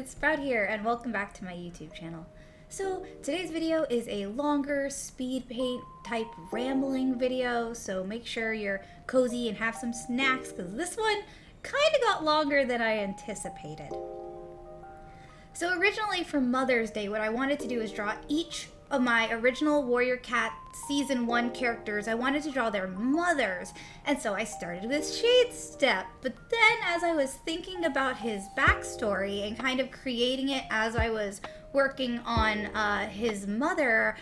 it's Sprout here, and welcome back to my YouTube channel. So today's video is a longer speed paint type rambling video, so make sure you're cozy and have some snacks because this one kind of got longer than I anticipated. So originally for Mother's Day, what I wanted to do is draw each of my original Warrior Cat Season 1 characters. I wanted to draw their mothers, and so I started with Shadestep. But then as I was thinking about his backstory and kind of creating it as I was working on his mother,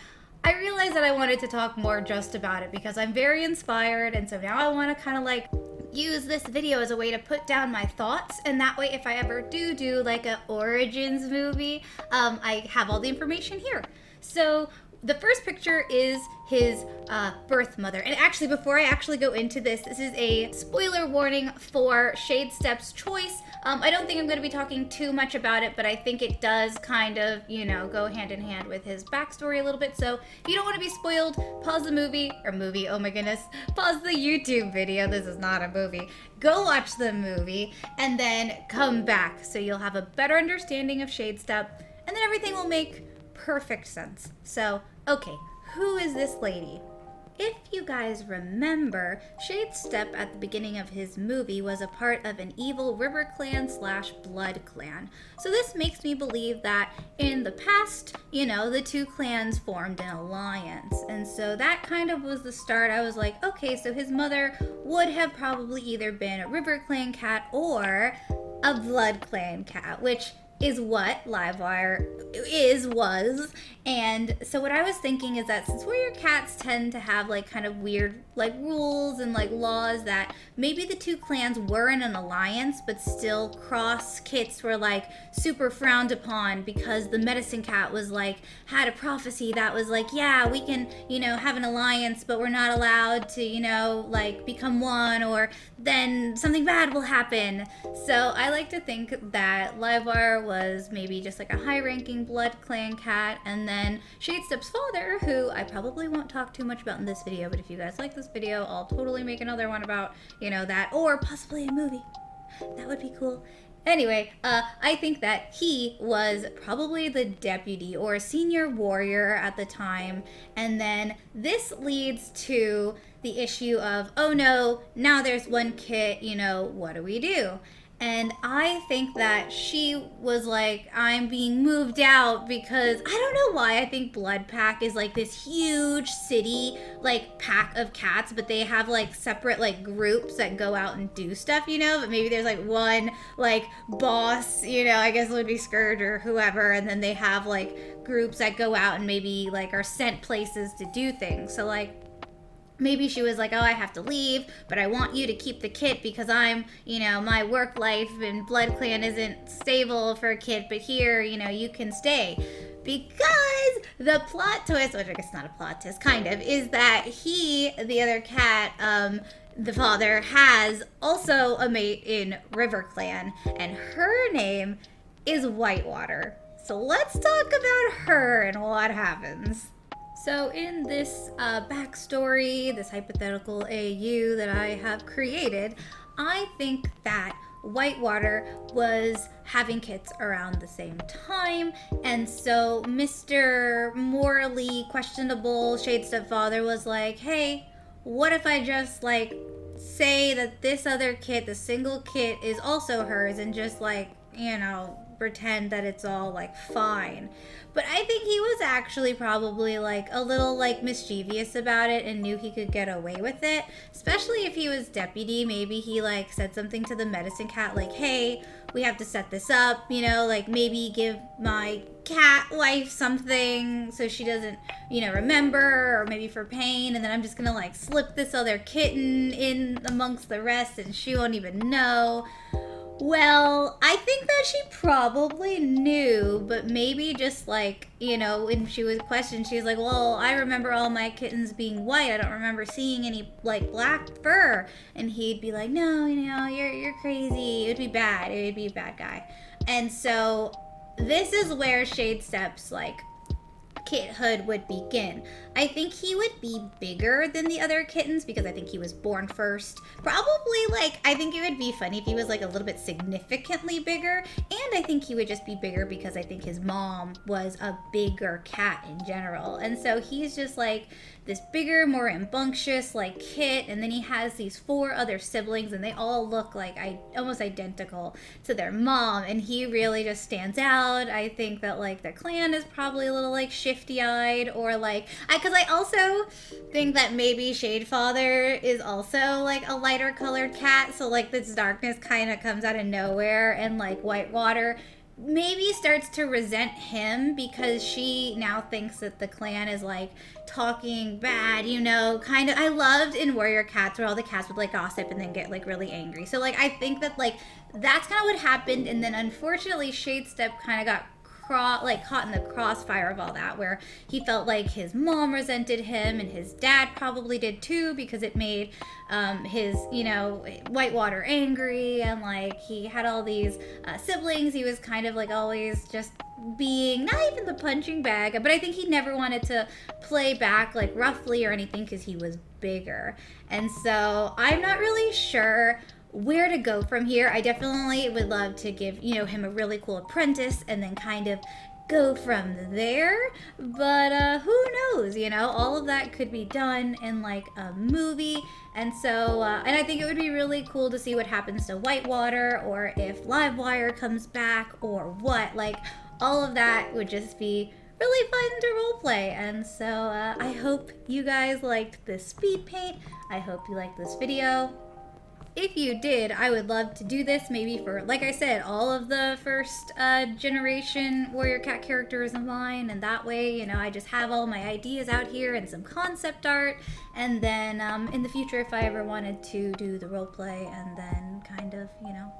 I realized that I wanted to talk more just about it because I'm very inspired, and so now I want to kind of like use this video as a way to put down my thoughts, and that way if I ever do like a origins movie, I have all the information here. So the first picture is his birth mother. And actually, before I actually go into this, this is a spoiler warning for Shadestep's choice. I don't think I'm going to be talking too much about it, but I think it does kind of, you know, go hand in hand with his backstory a little bit. So if you don't want to be spoiled, pause the movie, oh my goodness, pause the YouTube video. This is not a movie. Go watch the movie and then come back so you'll have a better understanding of Shadestep, and then everything will make perfect sense. So, okay, who is this lady? If you guys remember, Shadestep at the beginning of his movie was a part of an evil river clan / blood clan. So this makes me believe that in the past, you know, the two clans formed an alliance. And so that kind of was the start. I was like, okay, so his mother would have probably either been a river clan cat or a blood clan cat, which is what Livewire was. And so what I was thinking is that since warrior cats tend to have like kind of weird like rules and like laws, that maybe the two clans were in an alliance, but still cross kits were like super frowned upon because the medicine cat was like had a prophecy that was like, yeah, we can, you know, have an alliance, but we're not allowed to, you know, like become one, or then something bad will happen. So I like to think that Livewire was maybe just like a high-ranking blood clan cat, and then Shadestep's father, who I probably won't talk too much about in this video, but if you guys like this video, I'll totally make another one about, you know, that, or possibly a movie. That would be cool. Anyway, I think that he was probably the deputy or senior warrior at the time, and then this leads to the issue of, oh no, now there's one kit, you know, what do we do? And I think that she was like, I'm being moved out because I don't know why. I think Blood Pack is like this huge city, like pack of cats, but they have like separate like groups that go out and do stuff, you know, but maybe there's like one like boss, you know, I guess it would be Scourge or whoever. And then they have like groups that go out and maybe like are sent places to do things. So like, maybe she was like, oh, I have to leave, but I want you to keep the kit because I'm, you know, my work life and blood clan isn't stable for a kit, but here, you know, you can stay. Because the plot twist, which I guess not a plot twist, kind of, is that he, the other cat, the father, has also a mate in River Clan, and her name is Whitewater. So let's talk about her and what happens. So in this backstory, this hypothetical AU that I have created, I think that Whitewater was having kits around the same time, and so Mr. morally questionable Shadestep father was like, hey, what if I just like say that this other kit, the single kit, is also hers, and just like, you know, pretend that it's all like fine. But I think he was actually probably like a little like mischievous about it and knew he could get away with it, especially if he was deputy. Maybe he like said something to the medicine cat like, hey, we have to set this up, you know, like maybe give my cat wife something so she doesn't, you know, remember, or maybe for pain, and then I'm just gonna like slip this other kitten in amongst the rest and she won't even know. Well, I think that she probably knew, but maybe just like, you know, when she was questioned, she was like, well, I remember all my kittens being white. I don't remember seeing any like black fur. And he'd be like, no, you know, you're crazy. It would be bad. It would be a bad guy. And so this is where Shadestep's like kithood would begin. I think he would be bigger than the other kittens because I think he was born first. Probably, like, I think it would be funny if he was like a little bit significantly bigger, and I think he would just be bigger because I think his mom was a bigger cat in general. And so he's just like this bigger, more rambunctious like kit, and then he has these 4 other siblings and they all look like almost identical to their mom, and he really just stands out. I think that like the clan is probably a little like shifty-eyed, or like because I also think that maybe Shadefather is also like a lighter colored cat, so like this darkness kind of comes out of nowhere, and like Whitewater maybe starts to resent him because she now thinks that the clan is like talking bad, you know, kind of. I loved in Warrior Cats where all the cats would like gossip and then get like really angry. So like I think that like that's kind of what happened, and then unfortunately Shadestep kind of got caught in the crossfire of all that, where he felt like his mom resented him and his dad probably did too, because it made his, you know, Whitewater angry, and like he had all these siblings. He was kind of like always just being not even the punching bag, but I think he never wanted to play back like roughly or anything because he was bigger. And so I'm not really sure where to go from here. I definitely would love to give, you know, him a really cool apprentice and then kind of go from there, but who knows, you know, all of that could be done in like a movie. And so and I think it would be really cool to see what happens to Whitewater, or if Livewire comes back, or what, like all of that would just be really fun to roleplay. And so I hope you guys liked this speed paint. I hope you liked this video. If you did, I would love to do this maybe for, like I said, all of the first generation Warrior Cat characters of mine, and that way, you know, I just have all my ideas out here and some concept art, and then in the future, if I ever wanted to do the roleplay and then kind of, you know,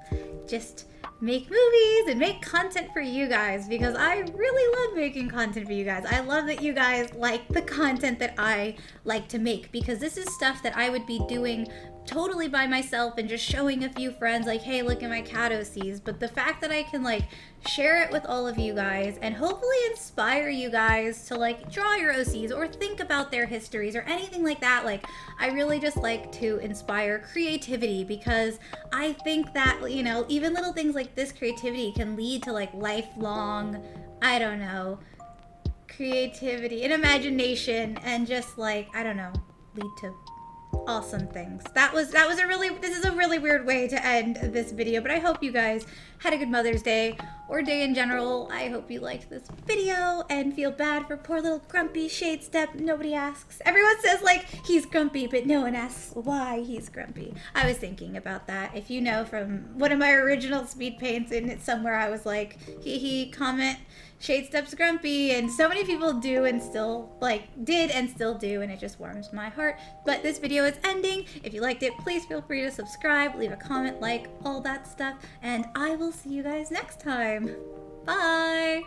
just make movies and make content for you guys, because I really love making content for you guys. I love that you guys like the content that I like to make, because this is stuff that I would be doing totally by myself and just showing a few friends like, hey, look at my cat OCs. But the fact that I can like share it with all of you guys and hopefully inspire you guys to like draw your OCs or think about their histories or anything like that, like I really just like to inspire creativity, because I think that, you know, even little things like this creativity can lead to like lifelong, I don't know, creativity and imagination, and just like, I don't know, lead to awesome things. This is a really weird way to end this video, but I hope you guys had a good Mother's Day, or day in general. I hope you liked this video and feel bad for poor little grumpy Shadestep. Nobody asks. Everyone says like he's grumpy, but no one asks why he's grumpy. I was thinking about that. If you know from one of my original speed paints, and it's somewhere I was like, he comment Shadestep's grumpy, and so many people do and still did and still do, and it just warms my heart. But this video is ending. If you liked it, please feel free to subscribe, leave a comment, like all that stuff, and I will see you guys next time. Bye.